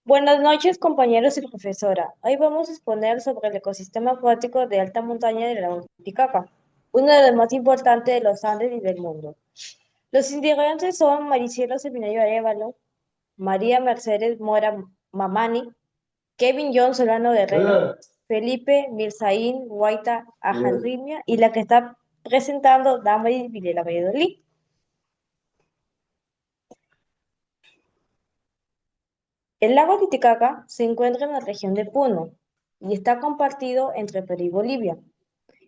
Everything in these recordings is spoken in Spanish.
Buenas noches, compañeros y profesora. Hoy vamos a exponer sobre el ecosistema acuático de alta montaña del lago Titicaca, uno de los más importantes de los Andes y del mundo. Los integrantes son Maricielo Seminario Arévalo, María Mercedes Mora Mamani, Kevin John Solano Guerrero, Felipe Mirzaín Guaita Ajarrimia y la que está presentando Damaris Vilela Valladolid. El lago Titicaca se encuentra en la región de Puno y está compartido entre Perú y Bolivia.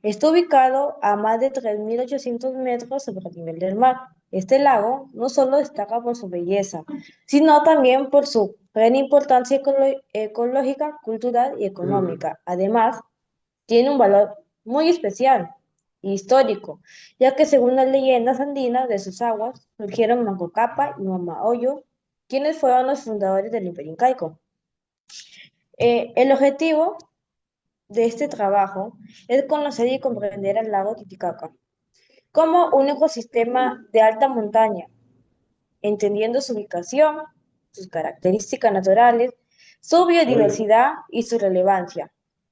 Está ubicado a más de 3.800 metros sobre el nivel del mar. Este lago no solo destaca por su belleza, sino también por su gran importancia ecológica, cultural y económica. Además, tiene un valor muy especial e histórico, ya que según las leyendas andinas de sus aguas surgieron Manco Cápac y Mama Oyo, quienes fueron los fundadores del Imperio Incaico. El objetivo de este trabajo es conocer y comprender al lago Titicaca como un ecosistema de alta montaña, entendiendo su ubicación, sus características naturales, su biodiversidad y su relevancia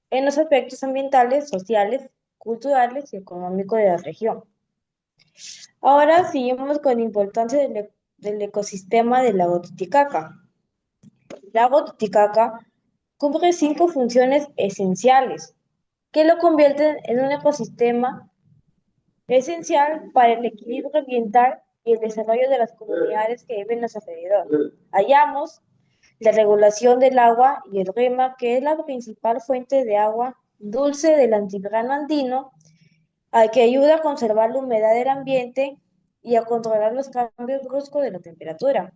en los aspectos ambientales, sociales, culturales y económicos de la región. Ahora seguimos con la importancia del ecosistema del lago Titicaca. El lago Titicaca cumple cinco funciones esenciales que lo convierten en un ecosistema esencial para el equilibrio ambiental y el desarrollo de las comunidades que viven a su alrededor. Hallamos la regulación del agua y el REMA, que es la principal fuente de agua dulce del altiplano andino, al que ayuda a conservar la humedad del ambiente y a controlar los cambios bruscos de la temperatura.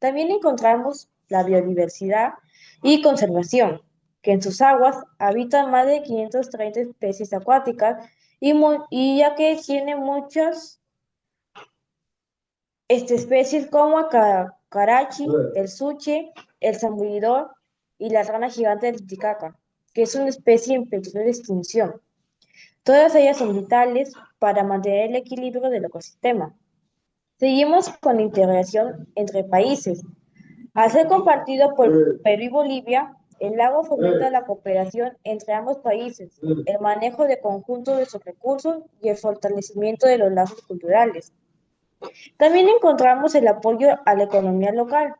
También encontramos la biodiversidad y conservación, que en sus aguas habitan más de 530 especies acuáticas y ya que tiene muchas especies como carachi, el suche, el zambullidor y la rana gigante del Titicaca, que es una especie en peligro de extinción. Todas ellas son vitales para mantener el equilibrio del ecosistema. Seguimos con la integración entre países. Al ser compartido por Perú y Bolivia, el lago fomenta la cooperación entre ambos países, el manejo de conjunto de sus recursos y el fortalecimiento de los lazos culturales. También encontramos el apoyo a la economía local,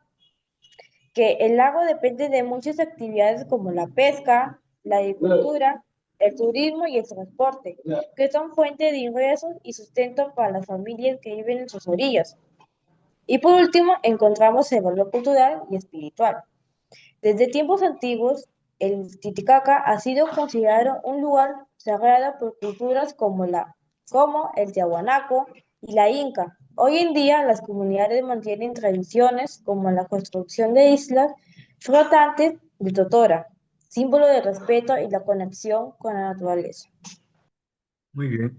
que el lago depende de muchas actividades como la pesca, la agricultura, el turismo y el transporte, que son fuente de ingresos y sustento para las familias que viven en sus orillas. Y por último, encontramos el valor cultural y espiritual. Desde tiempos antiguos, el Titicaca ha sido considerado un lugar sagrado por culturas como el Tiahuanaco y la Inca. Hoy en día, las comunidades mantienen tradiciones como la construcción de islas flotantes de Totora, símbolo de respeto y la conexión con la naturaleza. Muy bien.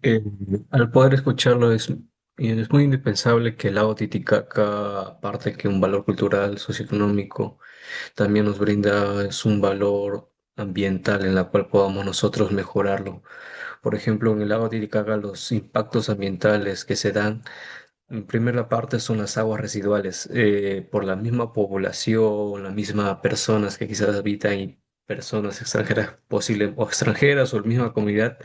Al poder escucharlo es muy indispensable que el lago Titicaca, aparte que un valor cultural, socioeconómico, también nos brinda es un valor ambiental en la cual podamos nosotros mejorarlo. Por ejemplo, en el lago Titicaca los impactos ambientales que se dan, en primera parte son las aguas residuales, por la misma población, las mismas personas que quizás habitan y personas extranjeras posible o extranjeras o la misma comunidad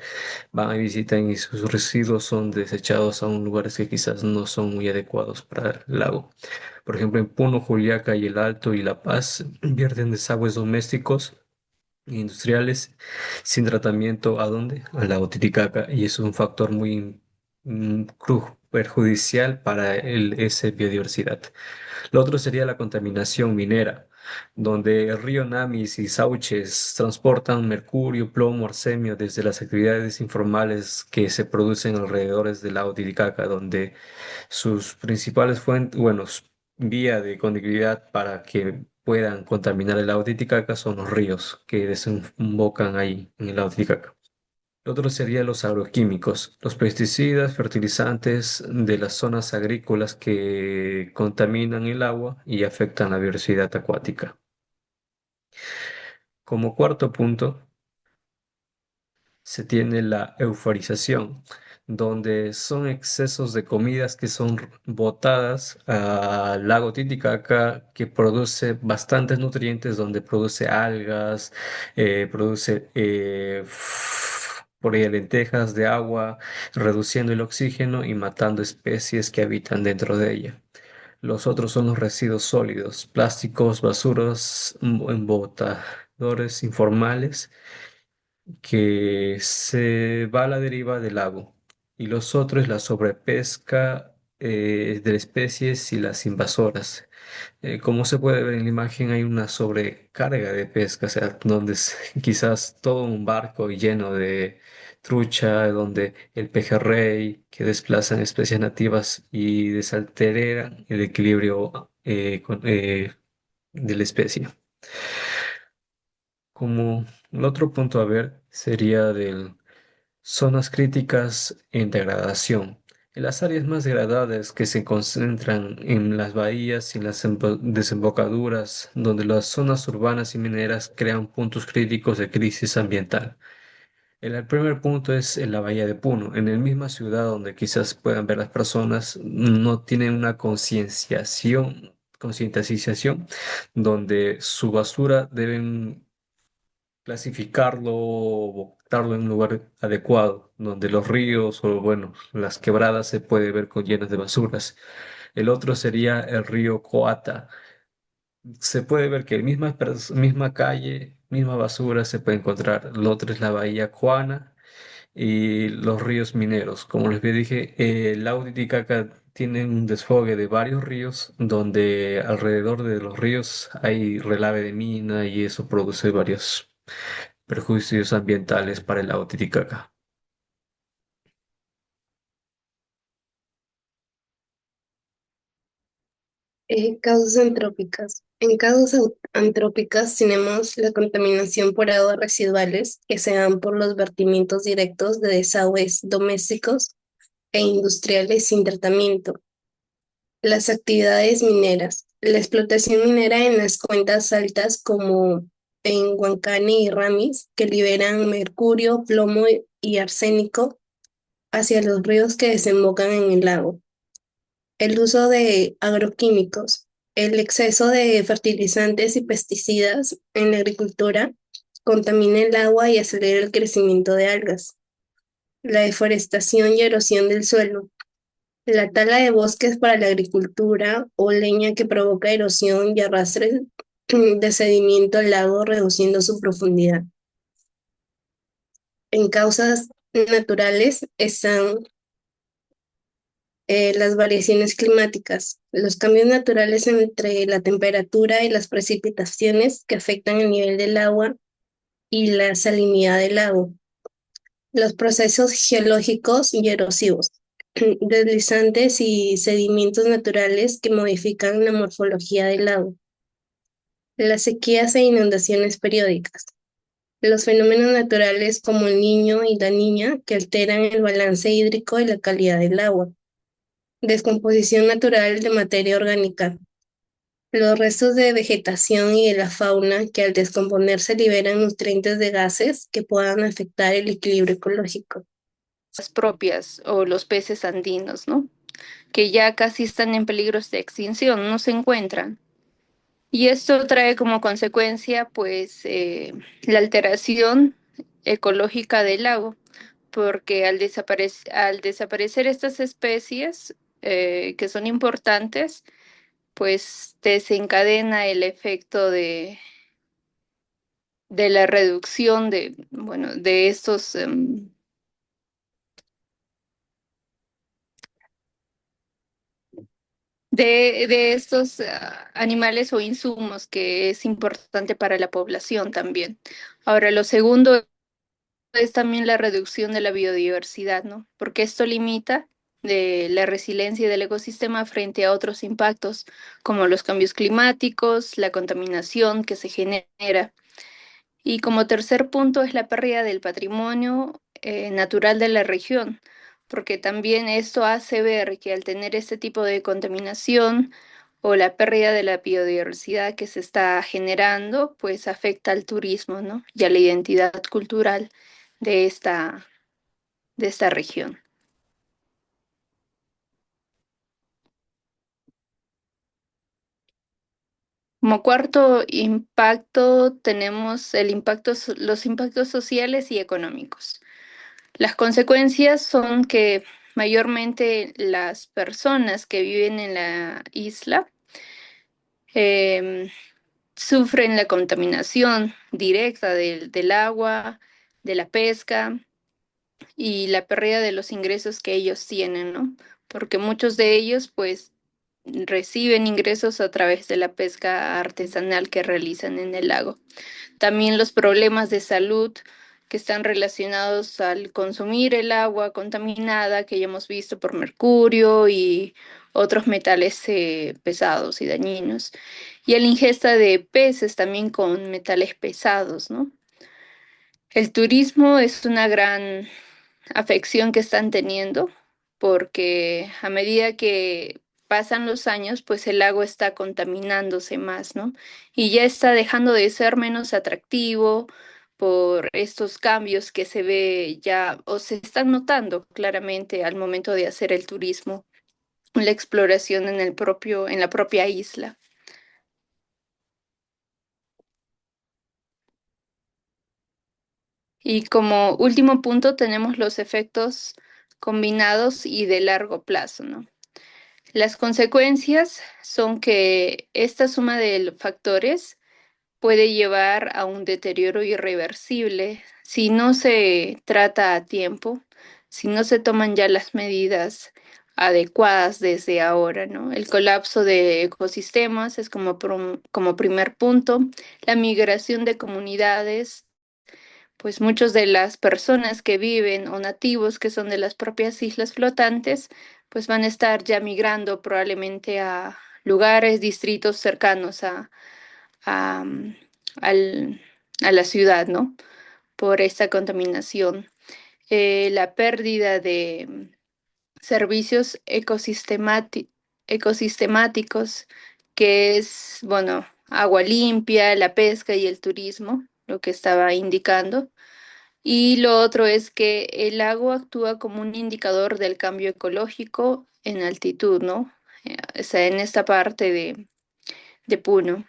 van y visitan y sus residuos son desechados a un lugares que quizás no son muy adecuados para el lago. Por ejemplo, en Puno, Juliaca y El Alto y La Paz vierten desagües domésticos e industriales sin tratamiento. ¿A dónde? Al lago Titicaca, y eso es un factor muy perjudicial para esa biodiversidad. Lo otro sería la contaminación minera, donde el río Namis y Sauces transportan mercurio, plomo, arsenio desde las actividades informales que se producen alrededor del lago Titicaca, donde sus principales fuentes, bueno, vía de conectividad para que puedan contaminar el lago Titicaca son los ríos que desembocan ahí en el lago Titicaca. Lo otro serían los agroquímicos, los pesticidas, fertilizantes de las zonas agrícolas que contaminan el agua y afectan la biodiversidad acuática. Como cuarto punto, se tiene la euforización, donde son excesos de comidas que son botadas al lago Titicaca, que produce bastantes nutrientes, donde produce algas, produce por ahí lentejas de agua, reduciendo el oxígeno y matando especies que habitan dentro de ella. Los otros son los residuos sólidos, plásticos, basuras, embotadores informales que se va a la deriva del lago. Y los otros, la sobrepesca de especies y las invasoras. Como se puede ver en la imagen, hay una sobrecarga de pesca, o sea, donde quizás todo un barco lleno de trucha, donde el pejerrey que desplazan especies nativas y desalteran el equilibrio de la especie. Como el otro punto a ver sería de zonas críticas en degradación. En las áreas más degradadas que se concentran en las bahías y las desembocaduras, donde las zonas urbanas y mineras crean puntos críticos de crisis ambiental. El primer punto es en la bahía de Puno. En la misma ciudad donde quizás puedan ver las personas, no tienen una concientización, donde su basura deben clasificarlo o botarlo en un lugar adecuado, donde los ríos o, bueno, las quebradas se puede ver con llenas de basuras. El otro sería el río Coata. Se puede ver que en misma calle, misma basura se puede encontrar. El otro es la bahía Juana y los ríos mineros. Como les dije, el lago Titicaca tiene un desfogue de varios ríos donde alrededor de los ríos hay relave de mina y eso produce varios perjuicios ambientales para el lago Titicaca. Causas antrópicas. En causas antrópicas tenemos la contaminación por aguas residuales que se dan por los vertimientos directos de desagües domésticos e industriales sin tratamiento. Las actividades mineras. La explotación minera en las cuencas altas como en Huancane y Ramis, que liberan mercurio, plomo y arsénico hacia los ríos que desembocan en el lago. El uso de agroquímicos, el exceso de fertilizantes y pesticidas en la agricultura contamina el agua y acelera el crecimiento de algas. La deforestación y erosión del suelo, la tala de bosques para la agricultura o leña que provoca erosión y arrastre de sedimento al lago, reduciendo su profundidad. En causas naturales están las variaciones climáticas, los cambios naturales entre la temperatura y las precipitaciones que afectan el nivel del agua y la salinidad del lago, los procesos geológicos y erosivos, deslizantes y sedimentos naturales que modifican la morfología del lago, las sequías e inundaciones periódicas, los fenómenos naturales como el niño y la niña que alteran el balance hídrico y la calidad del agua, descomposición natural de materia orgánica, los restos de vegetación y de la fauna que al descomponerse liberan nutrientes de gases que puedan afectar el equilibrio ecológico. Las propias o los peces andinos, ¿no? Que ya casi están en peligros de extinción, no se encuentran. Y esto trae como consecuencia, pues, la alteración ecológica del lago, porque al desaparecer estas especies que son importantes, pues desencadena el efecto de la reducción de, bueno, de estos de estos animales o insumos que es importante para la población también. Ahora, lo segundo es también la reducción de la biodiversidad, ¿no? Porque esto limita de la resiliencia del ecosistema frente a otros impactos como los cambios climáticos, la contaminación que se genera. Y como tercer punto es la pérdida del patrimonio natural de la región, porque también esto hace ver que al tener este tipo de contaminación o la pérdida de la biodiversidad que se está generando, pues afecta al turismo, ¿no? Y a la identidad cultural de esta, de esta región. Como cuarto impacto tenemos los impactos sociales y económicos. Las consecuencias son que mayormente las personas que viven en la isla em, sufren la contaminación directa del agua, de la pesca y la pérdida de los ingresos que ellos tienen, ¿no? Porque muchos de ellos, pues, reciben ingresos a través de la pesca artesanal que realizan en el lago. También los problemas de salud que están relacionados al consumir el agua contaminada que ya hemos visto por mercurio y otros metales pesados y dañinos. Y la ingesta de peces también con metales pesados, ¿no? El turismo es una gran afección que están teniendo porque a medida que pasan los años, pues el lago está contaminándose más, ¿no? Y ya está dejando de ser menos atractivo por estos cambios que se ve ya o se están notando claramente al momento de hacer el turismo, la exploración en la propia isla. Y como último punto tenemos los efectos combinados y de largo plazo, ¿no? Las consecuencias son que esta suma de factores puede llevar a un deterioro irreversible si no se trata a tiempo, si no se toman ya las medidas adecuadas desde ahora, ¿no? El colapso de ecosistemas es como primer punto, la migración de comunidades, pues muchos de las personas que viven o nativos que son de las propias islas flotantes, pues van a estar ya migrando probablemente a lugares, distritos cercanos a, mm, al- a la ciudad, ¿no? Por esta contaminación. La pérdida de servicios ecosistemáticos, que es, bueno, agua limpia, la pesca y el turismo, lo que estaba indicando. Y lo otro es que el lago actúa como un indicador del cambio ecológico en altitud, ¿no? O sea, en esta parte de Puno.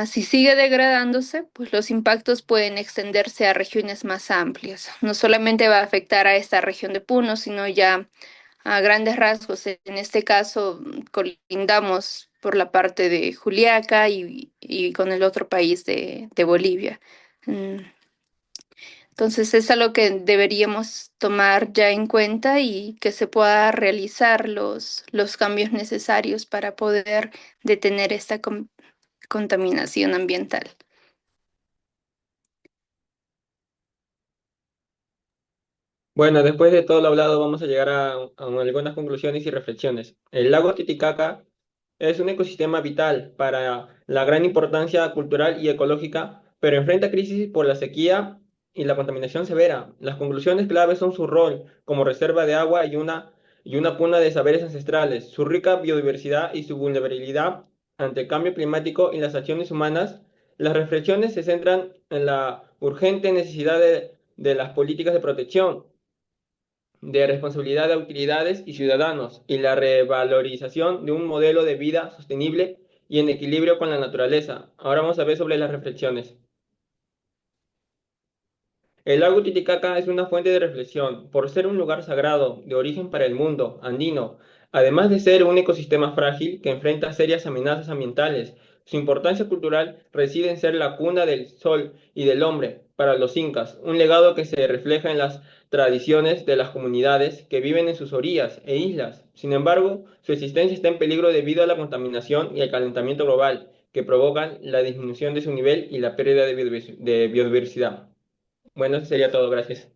Si sigue degradándose, pues los impactos pueden extenderse a regiones más amplias. No solamente va a afectar a esta región de Puno, sino ya a grandes rasgos. En este caso, colindamos por la parte de Juliaca y con el otro país de Bolivia. Mm, Entonces es algo que deberíamos tomar ya en cuenta y que se pueda realizar los cambios necesarios para poder detener esta contaminación ambiental. Bueno, después de todo lo hablado, vamos a llegar a algunas conclusiones y reflexiones. El lago Titicaca es un ecosistema vital para la gran importancia cultural y ecológica, pero enfrenta crisis por la sequía y la contaminación severa. Las conclusiones claves son su rol como reserva de agua y una puna de saberes ancestrales, su rica biodiversidad y su vulnerabilidad ante el cambio climático y las acciones humanas. Las reflexiones se centran en la urgente necesidad de las políticas de protección de responsabilidad de autoridades y ciudadanos y la revalorización de un modelo de vida sostenible y en equilibrio con la naturaleza. Ahora vamos a ver sobre las reflexiones. El lago Titicaca es una fuente de reflexión por ser un lugar sagrado de origen para el mundo andino, además de ser un ecosistema frágil que enfrenta serias amenazas ambientales. Su importancia cultural reside en ser la cuna del sol y del hombre para los incas, un legado que se refleja en las tradiciones de las comunidades que viven en sus orillas e islas. Sin embargo, su existencia está en peligro debido a la contaminación y el calentamiento global, que provocan la disminución de su nivel y la pérdida de biodiversidad. Bueno, eso sería todo. Gracias.